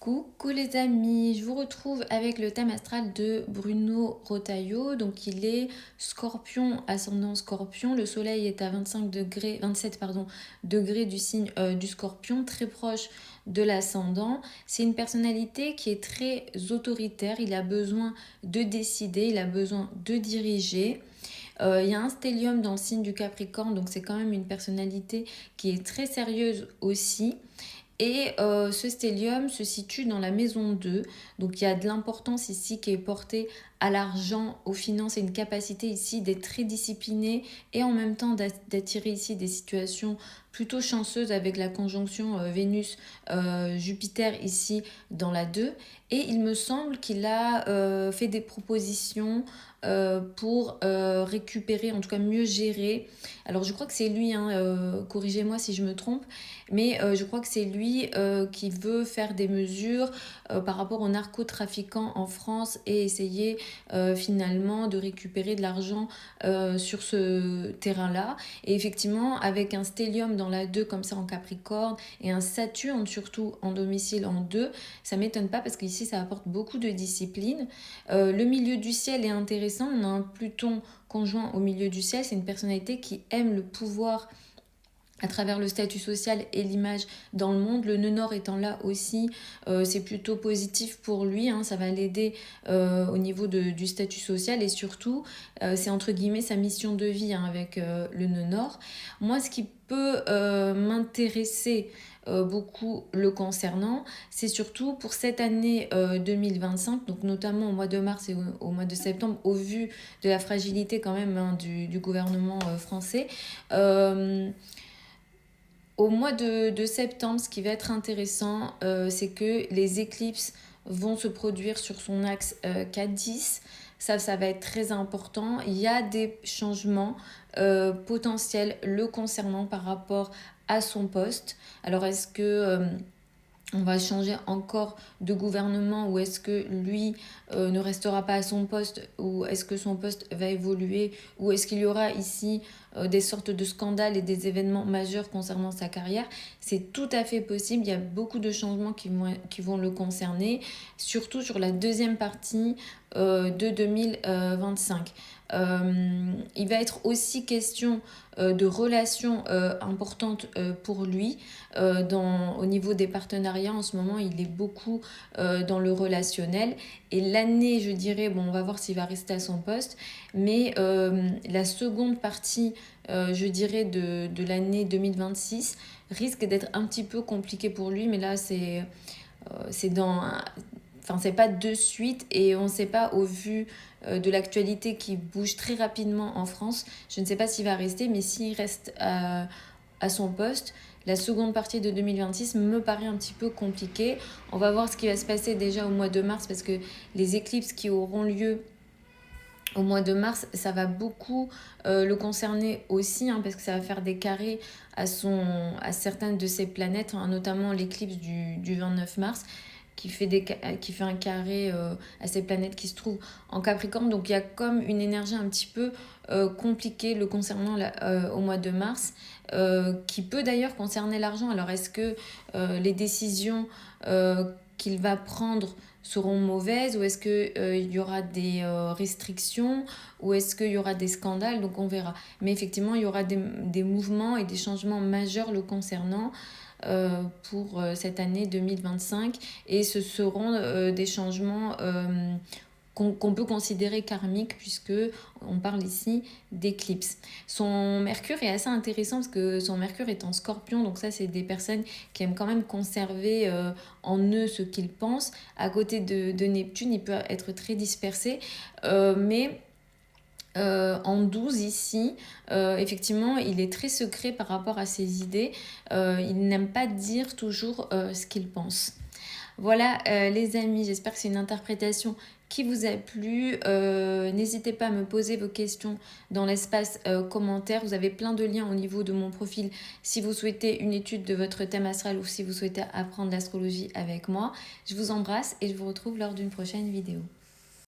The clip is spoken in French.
Coucou les amis, je vous retrouve avec le thème astral de Bruno Rotaillot. Donc il est Scorpion, ascendant Scorpion. Le soleil est à 27 degrés du signe du Scorpion, très proche de l'ascendant. C'est une personnalité qui est très autoritaire, il a besoin de décider, il a besoin de diriger. Il y a un stellium dans le signe du Capricorne, donc c'est quand même une personnalité qui est très sérieuse aussi. Et ce stellium se situe dans la maison 2. Donc il y a de l'importance ici qui est portée à l'argent, aux finances et une capacité ici d'être très discipliné et en même temps d'attirer ici des situations plutôt chanceuses avec la conjonction Vénus-Jupiter ici dans la 2. Et il me semble qu'il a fait des propositions pour récupérer, en tout cas mieux gérer. Alors je crois que c'est lui, corrigez-moi si je me trompe, mais je crois que c'est lui qui veut faire des mesures par rapport aux narcotrafiquants en France et essayer finalement de récupérer de l'argent sur ce terrain-là. Et effectivement, avec un stellium dans la 2 comme ça en Capricorne et un Saturne surtout en domicile en 2, ça m'étonne pas parce qu'ici ça apporte beaucoup de discipline. Le milieu du ciel est intéressant, on a un Pluton conjoint au milieu du ciel, c'est une personnalité qui aime le pouvoir à travers le statut social et l'image dans le monde. Le nœud nord étant là aussi, c'est plutôt positif pour lui, ça va l'aider au niveau du statut social et surtout, c'est entre guillemets sa mission de vie avec le nœud nord. Moi, ce qui peut m'intéresser beaucoup le concernant, c'est surtout pour cette année 2025, donc notamment au mois de mars et au mois de septembre, au vu de la fragilité quand même du gouvernement français. Au mois de septembre, ce qui va être intéressant, c'est que les éclipses vont se produire sur son axe 4-10. Ça va être très important. Il y a des changements potentiels le concernant par rapport à son poste. Alors, est-ce que on va changer encore de gouvernement ou est-ce que lui ne restera pas à son poste ou est-ce que son poste va évoluer ou est-ce qu'il y aura ici des sortes de scandales et des événements majeurs concernant sa carrière? C'est tout à fait possible, il y a beaucoup de changements qui vont le concerner, surtout sur la deuxième partie de 2025. Il va être aussi question de relations importantes pour lui au niveau des partenariats. En ce moment, il est beaucoup dans le relationnel. Et l'année, je dirais, bon, on va voir s'il va rester à son poste, mais la seconde partie, je dirais, de l'année 2026 risque d'être un petit peu compliquée pour lui, mais là, c'est dans... Enfin, c'est pas de suite et on ne sait pas au vu de l'actualité qui bouge très rapidement en France. Je ne sais pas s'il va rester, mais s'il reste à son poste, la seconde partie de 2026 me paraît un petit peu compliquée. On va voir ce qui va se passer déjà au mois de mars parce que les éclicses qui auront lieu au mois de mars, ça va beaucoup le concerner aussi parce que ça va faire des carrés à certaines de ses planètes, notamment l'éclipse du 29 mars qui fait un carré à ces planètes qui se trouvent en Capricorne. Donc il y a comme une énergie un petit peu compliquée le concernant au mois de mars, qui peut d'ailleurs concerner l'argent. Alors est-ce que les décisions qu'il va prendre seront mauvaises ou est-ce qu'il y aura des restrictions ou est-ce qu'il y aura des scandales? Donc on verra. Mais effectivement, il y aura des mouvements et des changements majeurs le concernant pour cette année 2025 et ce seront des changements qu'on peut considérer karmiques puisque on parle ici d'éclipse. Son Mercure est assez intéressant parce que son Mercure est en Scorpion, donc ça c'est des personnes qui aiment quand même conserver en eux ce qu'ils pensent. À côté de Neptune, il peut être très dispersé, mais en 12 ici, effectivement, il est très secret par rapport à ses idées. Il n'aime pas dire toujours ce qu'il pense. Voilà les amis, j'espère que c'est une interprétation qui vous a plu. N'hésitez pas à me poser vos questions dans l'espace commentaire. Vous avez plein de liens au niveau de mon profil si vous souhaitez une étude de votre thème astral ou si vous souhaitez apprendre l'astrologie avec moi. Je vous embrasse et je vous retrouve lors d'une prochaine vidéo.